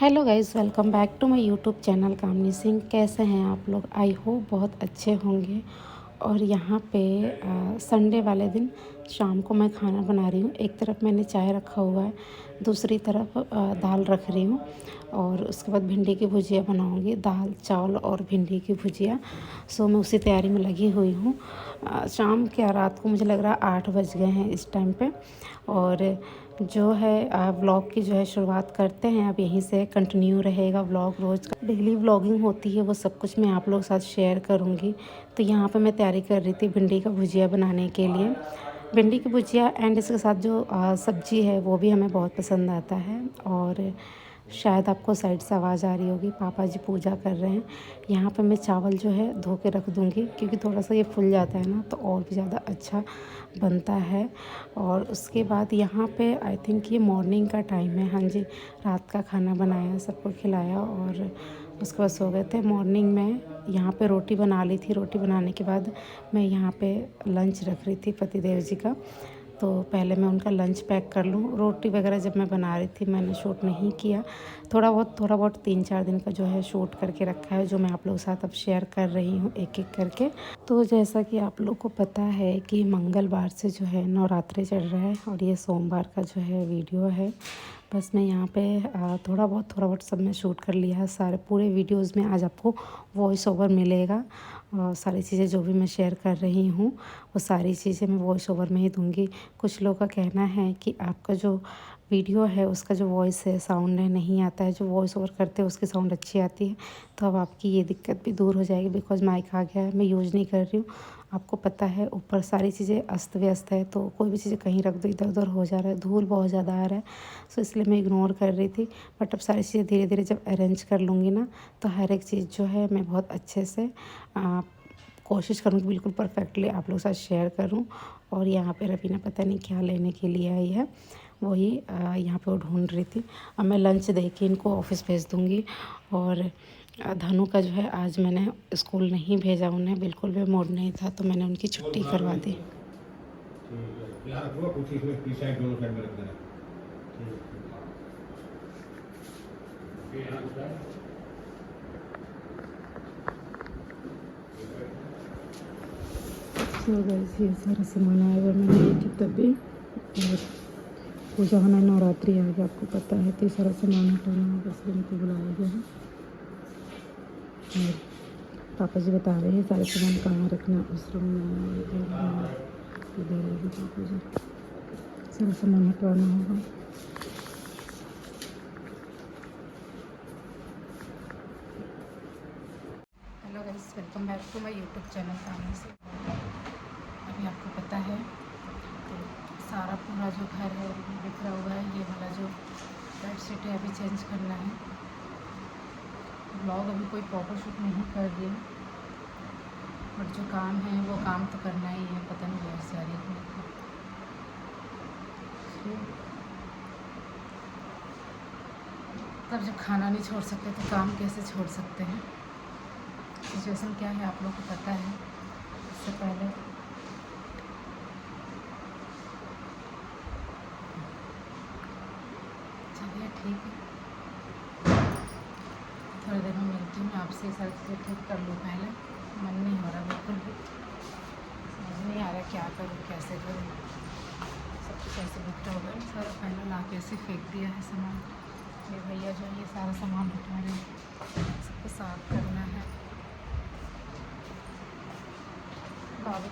Hello guys, welcome back to my YouTube channel Kamni Singh. कैसे हैं आप लोग? आई होप बहुत अच्छे होंगे। और यहाँ पे संडे वाले दिन शाम को मैं खाना बना रही हूँ। एक तरफ मैंने चाय रखा हुआ है, दूसरी तरफ दाल रख रही हूँ और उसके बाद भिंडी की भुजिया बनाऊँगी। दाल चावल और भिंडी की भुजिया। सो मैं उसी तैयारी में लगी हुई हूँ। शाम क्या रात को मुझे लग रहा है 8 बज गए हैं इस टाइम पे। और जो है व्लॉग की जो है शुरुआत करते हैं। अब यहीं से कंटिन्यू रहेगा व्लॉग। रोज़ का डेली व्लॉगिंग होती है, वो सब कुछ मैं आप लोगों के साथ शेयर करूँगी। तो यहाँ पे मैं तैयारी कर रही थी भिंडी का भुजिया बनाने के लिए। भिंडी की भुजिया एंड इसके साथ जो सब्ज़ी है वो भी हमें बहुत पसंद आता है। और शायद आपको साइड से आवाज़ आ रही होगी, पापा जी पूजा कर रहे हैं। यहाँ पे मैं चावल जो है धो के रख दूँगी, क्योंकि थोड़ा सा ये फूल जाता है ना तो और भी ज़्यादा अच्छा बनता है। और उसके बाद यहाँ पे आई थिंक ये मॉर्निंग का टाइम है। हाँ जी, रात का खाना बनाया, सबको खिलाया और उसके बाद सो गए थे। मॉर्निंग में यहाँ पे रोटी बना ली थी। रोटी बनाने के बाद मैं यहाँ पे लंच रख रही थी पतिदेव जी का। तो पहले मैं उनका लंच पैक कर लूँ। रोटी वगैरह जब मैं बना रही थी मैंने शूट नहीं किया। थोड़ा बहुत 3-4 दिन का जो है शूट करके रखा है, जो मैं आप लोगों के साथ अब शेयर कर रही हूँ एक एक करके। तो जैसा कि आप लोग को पता है कि मंगलवार से जो है नवरात्रि चल रहा है और ये सोमवार का जो है वीडियो है। बस मैं यहाँ पे थोड़ा बहुत सब मैं शूट कर लिया है। सारे पूरे वीडियोज़ में आज आपको वॉइस ओवर मिलेगा। सारी चीज़ें जो भी मैं शेयर कर रही हूँ वो सारी चीज़ें मैं वॉइस ओवर में ही दूँगी। कुछ लोगों का कहना है कि आपका जो वीडियो है उसका जो वॉइस है साउंड है नहीं आता है, जो वॉइस ओवर करते हैं उसकी साउंड अच्छी आती है। तो अब आपकी ये दिक्कत भी दूर हो जाएगी, बिकॉज़ माइक आ गया है, मैं यूज़ नहीं कर रही हूँ। आपको पता है ऊपर सारी चीज़ें अस्त व्यस्त है, तो कोई भी चीज़ें कहीं रख दो इधर उधर हो जा रहा है, धूल बहुत ज़्यादा आ रहा है। सो इसलिए मैं इग्नोर कर रही थी। बट अब सारी चीज़ें धीरे धीरे जब अरेंज कर लूँगी ना तो हर एक चीज़ जो है मैं बहुत अच्छे से कोशिश करूँगी बिल्कुल परफेक्टली आप लोगों के साथ शेयर करूँ। और यहाँ पे रवीना पता नहीं क्या लेने के लिए आई है, वही यहाँ पे वो ढूंढ रही थी। अब मैं लंच दे के इनको ऑफिस भेज दूँगी। और धनु का जो है आज मैंने स्कूल नहीं भेजा, उन्हें बिल्कुल भी मूड नहीं था, तो मैंने उनकी छुट्टी करवा दी। तो गाइस ये सारा सामान आया हुआ मैंने ली थी तभी। और पूजा होना नवरात्रि आ गया, आपको पता है, तो ये सारा सामान हटाना होगा, इसलिए मुझे बुलाया गया है। और पापा जी बता रहे हैं सारे सामान कहाँ रखना, उस रूम में इधर है पापा जी, सारा सामान हटवाना होगा। Hello guys, welcome back to my YouTube channel Kamni Singh. अभी आपको पता है तो सारा पूरा जो घर है वो बिखरा हुआ है। ये वाला जो बेड शीट है अभी चेंज करना है। ब्लॉग अभी कोई प्रॉपर शूट नहीं कर रही हूँ, बट जो काम है वो काम तो करना ही है। पता नहीं बहुत सारी तब जब खाना नहीं छोड़ सकते तो काम कैसे छोड़ सकते हैं। सिचुएशन क्या है आप लोग को पता है। इससे पहले चलिए ठीक है, थोड़ी देर में मिलती हूँ आपसे। सारी चीज़ें ठीक कर लूँ पहले, मन नहीं हो रहा बिल्कुल भी, समझ नहीं आ रहा क्या करूँ कैसे करूँ। सब कुछ ऐसे बिखरा हो गया, सारा पहले ला के ऐसे फेंक दिया है सामान। ये भैया जो ये सारा सामान उठा रहे हैं, सबको साफ करना है। बाबू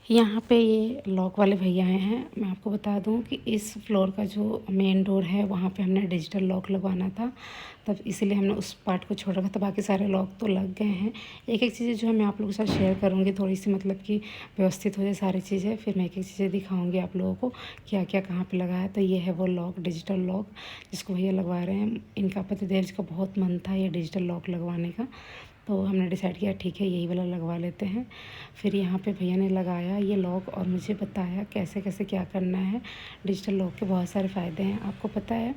यहाँ पे ये लॉक वाले भैया आए हैं। मैं आपको बता दूँ कि इस फ्लोर का जो मेन डोर है वहाँ पे हमने डिजिटल लॉक लगवाना था, तब इसीलिए हमने उस पार्ट को छोड़ रखा था। बाकी सारे लॉक तो लग गए हैं। एक एक चीज़ें जो है मैं आप लोगों के साथ शेयर करूँगी, थोड़ी सी मतलब कि व्यवस्थित हो जाए सारी चीज़ें, फिर मैं एक एक चीज़ें दिखाऊँगी आप लोगों को क्या क्या कहाँ पर लगा है। तो ये है वो लॉक, डिजिटल लॉक जिसको भैया लगवा रहे हैं। इनका पतिदेव जी का बहुत मन था ये डिजिटल लॉक लगवाने का, तो हमने डिसाइड किया ठीक है यही वाला लगवा लेते हैं। फिर यहाँ पे भैया ने लगाया ये लॉक और मुझे बताया कैसे कैसे क्या करना है। डिजिटल लॉक के बहुत सारे फ़ायदे हैं, आपको पता है।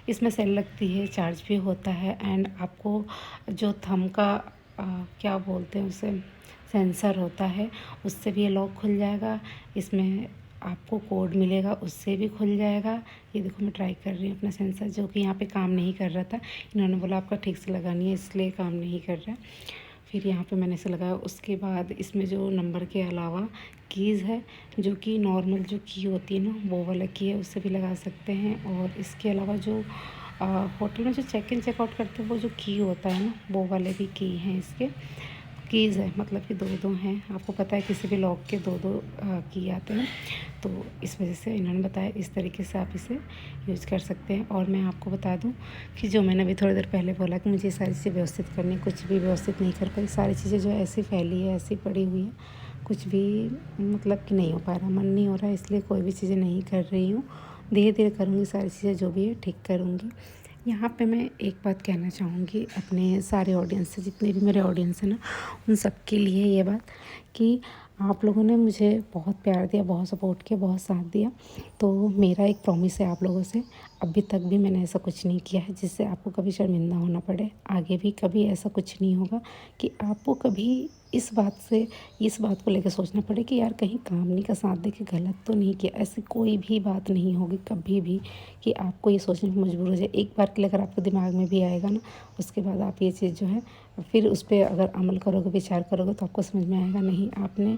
इसमें सेल लगती है, चार्ज भी होता है, एंड आपको जो थंब का क्या बोलते हैं उसे, सेंसर होता है, उससे भी ये लॉक खुल जाएगा। इसमें आपको कोड मिलेगा, उससे भी खुल जाएगा। ये देखो मैं ट्राई कर रही हूँ अपना सेंसर, जो कि यहाँ पे काम नहीं कर रहा था। इन्होंने बोला आपका ठीक से लगानी है, इसलिए काम नहीं कर रहा है। फिर यहाँ पे मैंने इसे लगाया। उसके बाद इसमें जो नंबर के अलावा कीज़ है, जो कि नॉर्मल जो की होती है ना, वो वाला की है, उससे भी लगा सकते हैं। और इसके अलावा जो होटल में जो चेक इन चेकआउट करते हैं, वो जो की होता है ना, वो वाले भी की हैं इसके। कीज़ है, मतलब कि दो दो हैं। आपको पता है किसी भी लॉक के दो दो की आते हैं, तो इस वजह से इन्होंने बताया इस तरीके से आप इसे यूज़ कर सकते हैं। और मैं आपको बता दूं कि जो मैंने अभी थोड़ी देर पहले बोला कि मुझे सारी चीज़ें व्यवस्थित करनी, कुछ भी व्यवस्थित नहीं कर पाई। सारी चीज़ें जो है ऐसी फैली है, ऐसी पड़ी हुई है, कुछ भी मतलब कि नहीं हो पा रहा, मन नहीं हो रहा है, इसलिए कोई भी चीज़ें नहीं कर रही हूँ। धीरे धीरे करूँगी, सारी चीज़ें जो भी है ठीक करूँगी। यहाँ पे मैं एक बात कहना चाहूँगी अपने सारे ऑडियंस से, जितने भी मेरे ऑडियंस हैं ना, उन सब के लिए ये बात कि आप लोगों ने मुझे बहुत प्यार दिया, बहुत सपोर्ट किया, बहुत साथ दिया। तो मेरा एक प्रॉमिस है आप लोगों से, अभी तक भी मैंने ऐसा कुछ नहीं किया है जिससे आपको कभी शर्मिंदा होना पड़े। आगे भी कभी ऐसा कुछ नहीं होगा कि आपको कभी इस बात को लेकर सोचना पड़े कि यार कहीं कामनी का साथ दे के गलत तो नहीं किया। ऐसी कोई भी बात नहीं होगी कभी भी कि आपको ये सोचने पर मजबूर हो जाए। एक बार के लिए अगर आपके दिमाग में भी आएगा ना, उसके बाद आप ये चीज़ जो है फिर उस पर अगर अमल करोगे, विचार करोगे, तो आपको समझ में आएगा नहीं आपने,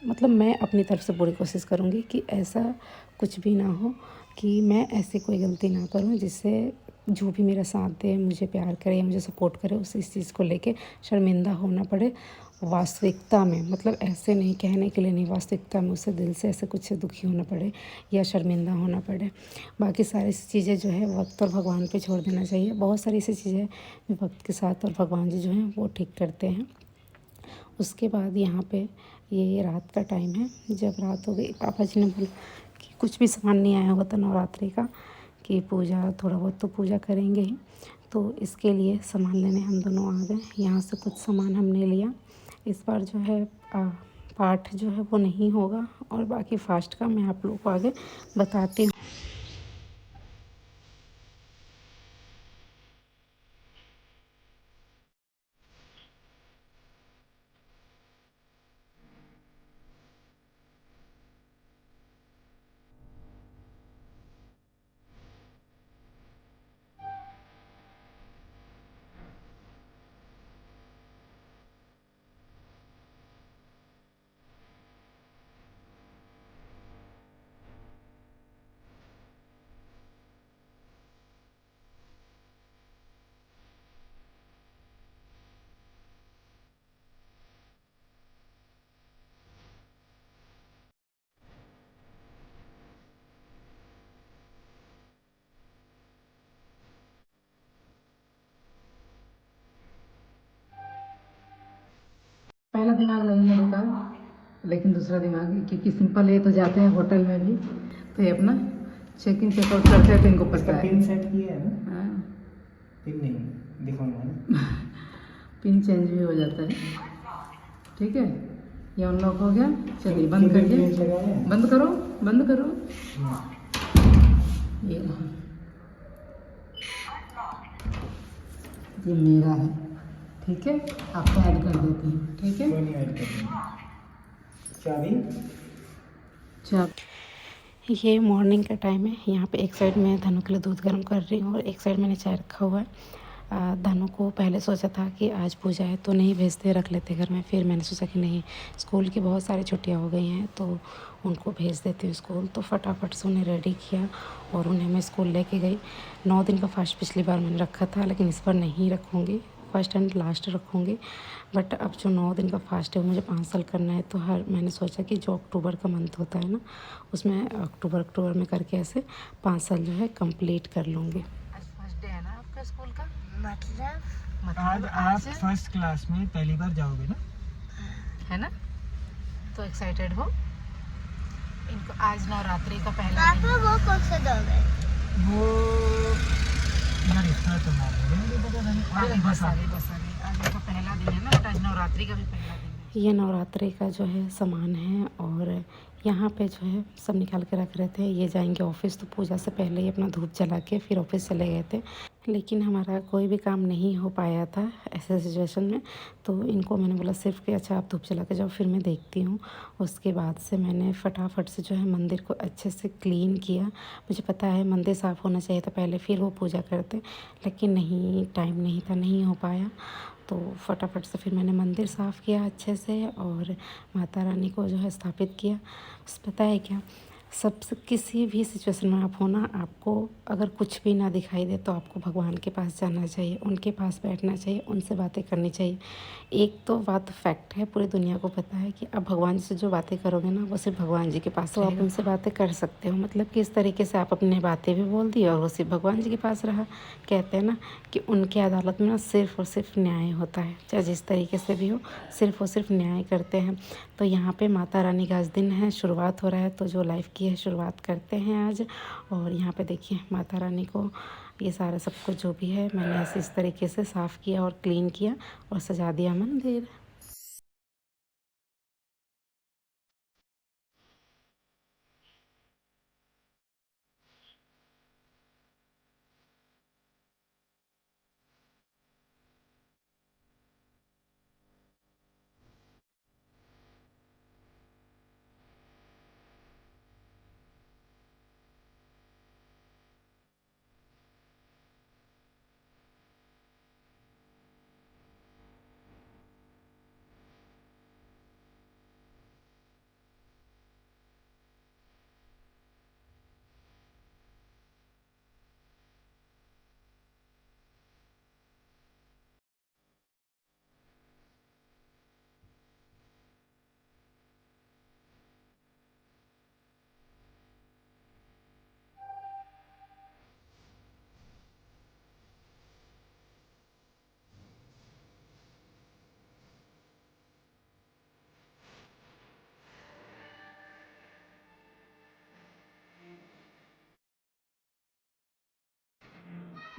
मतलब मैं अपनी तरफ से पूरी कोशिश करूँगी कि ऐसा कुछ भी ना हो, कि मैं ऐसी कोई गलती ना करूँ जिससे जो भी मेरा साथ दे, मुझे प्यार करे या मुझे सपोर्ट करे, उसे इस चीज़ को लेके शर्मिंदा होना पड़े। वास्तविकता में, मतलब ऐसे नहीं, कहने के लिए नहीं, वास्तविकता में उसे दिल से ऐसे कुछ दुखी होना पड़े या शर्मिंदा होना पड़े। बाकी सारी चीज़ें जो है वक्त और भगवान पे छोड़ देना चाहिए। बहुत सारी ऐसी चीज़ें जो वक्त के साथ और भगवान जी जो हैं वो ठीक करते हैं। उसके बाद यहाँ पे ये रात का टाइम है। जब रात हो गई, पापा जी ने बोला कि कुछ भी सामान नहीं आया होगा तो नवरात्रि का, कि पूजा थोड़ा बहुत तो पूजा करेंगे ही, तो इसके लिए सामान लेने हम दोनों आ गए। यहाँ से कुछ सामान हमने लिया। इस बार जो है पाठ जो है वो नहीं होगा, और बाकी फास्ट का मैं आप लोगों को आगे बताती हूँ। पहला दिमाग लगने रुका, लेकिन दूसरा दिमाग, क्योंकि सिंपल है तो जाते हैं होटल में भी, तो ये अपना चेक इन चेकआउट करते हैं तो इनको पता है। पिन सेट किया है ना? हाँ, पिन नहीं दिखाऊंगा। पिन चेंज भी हो जाता है। ठीक है, ये अनलॉक हो गया। चलिए बंद करिए, बंद करो, बंद करो। ये रहा, ये मेरा है। ठीक है, आपको ऐड कर देते हैं। ठीक है, कोई नहीं ऐड कर चाबी। ये मॉर्निंग का टाइम है। यहाँ पे एक साइड मैं धनु के लिए दूध गर्म कर रही हूँ और एक साइड मैंने चाय रखा हुआ है। धनु को पहले सोचा था कि आज पूजा है तो नहीं भेजते, रख लेते घर में। फिर मैंने सोचा कि नहीं, स्कूल की बहुत सारी छुट्टियाँ हो गई हैं तो उनको भेज देती हूँ स्कूल। तो फटाफट से उन्हें रेडी किया और उन्हें मैं स्कूल लेके गई। 9 दिन का फास्ट पिछली बार मैंने रखा था, लेकिन इस बार नहीं रखूँगी, फर्स्ट एंड लास्ट रखूँगी। बट अब जो 9 दिन का फास्ट है वो मुझे 5 साल करना है, तो मैंने सोचा कि जो अक्टूबर का मंथ होता है ना, उसमें अक्टूबर में करके ऐसे 5 साल जो है कंप्लीट कर लूँगी। आज फर्स्ट डे है ना आपका स्कूल का? आज आप फर्स्ट क्लास में पहली बार जाओगे ना, है ना? तो एक्साइटेड हो? इनको आज नवरात्रि का पहला दिन। वो कौन सा दौर है? वो यार इतना तो ना बोलेंगे, पता नहीं। बस आ गई। आज इनका पहला दिन है ना, बट आज नवरात्रि का भी पहला दिन है। ये नवरात्रि का जो है सामान है, और यहाँ पे जो है सब निकाल के रख रहे थे। ये जाएंगे ऑफिस, तो पूजा से पहले ही अपना धूप जला के फिर ऑफिस चले गए थे। लेकिन हमारा कोई भी काम नहीं हो पाया था ऐसे सिचुएशन में। तो इनको मैंने बोला सिर्फ़ कि अच्छा आप धूप जला के जाओ, फिर मैं देखती हूँ। उसके बाद से मैंने फटाफट से जो है मंदिर को अच्छे से क्लीन किया। मुझे पता है मंदिर साफ़ होना चाहिए था पहले, फिर वो पूजा करते, लेकिन नहीं, टाइम नहीं था, नहीं हो पाया। तो फटाफट से फिर मैंने मंदिर साफ़ किया अच्छे से और माता रानी को जो है स्थापित किया। बस पता है क्या, सबसे किसी भी सिचुएशन में आप हो ना, आपको अगर कुछ भी ना दिखाई दे तो आपको भगवान के पास जाना चाहिए, उनके पास बैठना चाहिए, उनसे बातें करनी चाहिए। एक तो बात फैक्ट है, पूरी दुनिया को पता है कि आप भगवान जी से जो बातें करोगे ना वो सिर्फ भगवान जी के पास तो आप उनसे बातें कर सकते हो। मतलब कि इस तरीके से आप अपनी बातें भी बोल दी और वो सिर्फ भगवान जी के पास रहा। कहते हैं ना कि उनकी अदालत में ना सिर्फ और सिर्फ न्याय होता है, चाहे जिस तरीके से भी हो, सिर्फ और सिर्फ न्याय करते हैं। तो यहाँ पे माता रानी का आज दिन है, शुरुआत हो रहा है, तो जो लाइफ की है शुरुआत करते हैं आज। और यहाँ पे देखिए माता रानी को ये सारा सब कुछ जो भी है मैंने ऐसे इस तरीके से साफ़ किया और क्लीन किया और सजा दिया मंदिर।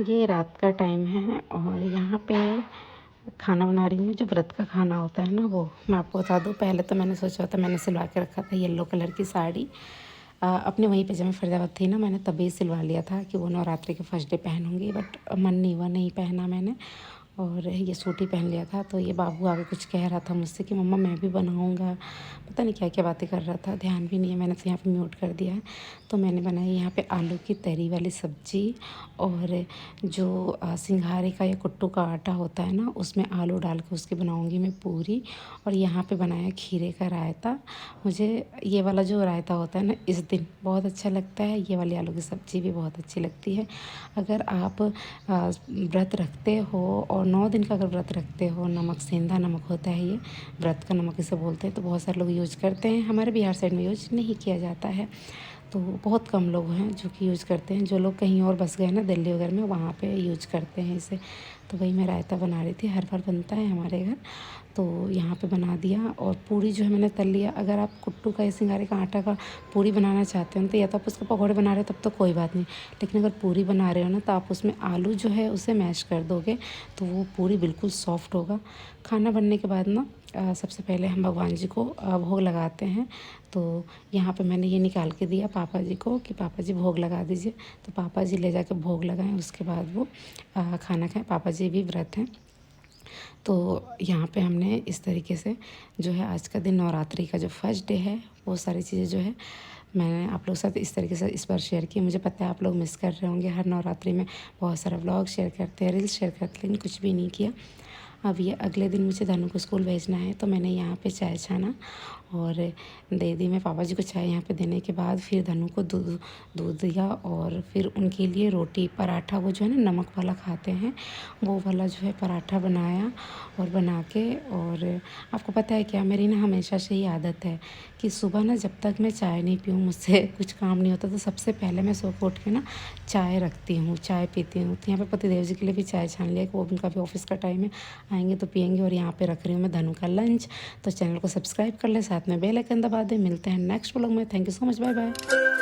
ये रात का टाइम है और यहाँ पे खाना बना रही हूँ। जो व्रत का खाना होता है ना वो मैं आपको बता दूँ। पहले तो मैंने सोचा था, मैंने सिलवा के रखा था येलो कलर की साड़ी। अपने वहीं पे जब मैं फरीदाबाद थी ना, मैंने तभी सिलवा लिया था कि वो नवरात्रि के फर्स्ट डे पहनूंगी, बट मन नहीं हुआ, नहीं पहना मैंने। और ये सूट ही पहन लिया था। तो ये बाबू आगे कुछ कह रहा था मुझसे कि मम्मा मैं भी बनाऊंगा, पता नहीं क्या क्या बातें कर रहा था, ध्यान भी नहीं है। मैंने तो यहाँ पे म्यूट कर दिया है। तो मैंने बनाई यहाँ पे आलू की तरी वाली सब्जी और जो सिंघारे का या कुट्टू का आटा होता है ना, उसमें आलू डाल के उसकी बनाऊंगी मैं पूरी। और यहाँ पे बनाया खीरे का रायता। मुझे ये वाला जो रायता होता है ना इस दिन बहुत अच्छा लगता है। ये वाली आलू की सब्ज़ी भी बहुत अच्छी लगती है। अगर आप व्रत रखते हो और 9 दिन का अगर व्रत रखते हो, नमक सेंधा नमक होता है ये, व्रत का नमक इसे बोलते हैं, तो बहुत सारे लोग यूज करते हैं। हमारे बिहार साइड में यूज नहीं किया जाता है, तो बहुत कम लोग हैं जो कि यूज़ करते हैं। जो लोग कहीं और बस गए ना दिल्ली वगैरह में, वहाँ पे यूज करते हैं इसे। तो वही मैं रायता बना रही थी, हर बार बनता है हमारे घर। तो यहाँ पे बना दिया और पूरी जो है मैंने तल लिया। अगर आप कुट्टू का या सिंघारे का आटा का पूरी बनाना चाहते हो तो या तो आप उसके पकौड़े बना रहे हो तब तो कोई बात नहीं, लेकिन अगर पूरी बना रहे हो ना तो आप उसमें आलू जो है उसे मैश कर दोगे तो वो पूरी बिल्कुल सॉफ्ट होगा। खाना बनने के बाद ना सबसे पहले हम भगवान जी को भोग लगाते हैं। तो यहाँ पे मैंने ये निकाल के दिया पापा जी को कि पापा जी भोग लगा दीजिए। तो पापा जी ले जाके भोग लगाएं, उसके बाद वो खाना खाएं। पापा जी भी व्रत हैं। तो यहाँ पे हमने इस तरीके से जो है आज का दिन, नवरात्रि का जो फर्स्ट डे है, वो सारी चीज़ें जो है मैंने आप लोगों के साथ इस तरीके से इस बार शेयर की। मुझे पता है आप लोग मिस कर रहे होंगे, हर नवरात्रि में बहुत सारा व्लॉग शेयर करते हैं, रील्स शेयर करते हैं, लेकिन कुछ भी नहीं किया। अब ये अगले दिन मुझे धनु को स्कूल भेजना है, तो मैंने यहाँ पे चाय छाना और दे दी। मैं पापा जी को चाय यहाँ पे देने के बाद फिर धनु को दूध दूध दिया और फिर उनके लिए रोटी पराठा, वो जो है ना नमक वाला खाते हैं, वो वाला जो है पराठा बनाया। और बना के, और आपको पता है क्या, मेरी ना हमेशा से ही आदत है कि सुबह ना जब तक मैं चाय नहीं पीऊँ मुझसे कुछ काम नहीं होता। तो सबसे पहले मैं सो के उठ के ना चाय रखती हूँ, चाय पीती हूँ। तो यहाँ पे पतिदेव जी के लिए भी चाय छान लिया कि वो उनका भी ऑफिस का टाइम है, आएंगे तो पियेंगे। और यहाँ पे रख रही हूँ मैं धनु का लंच। तो चैनल को सब्सक्राइब कर ले, साथ में बेल आइकन दबा दे। मिलते हैं नेक्स्ट व्लॉग में। Thank you so much, bye bye.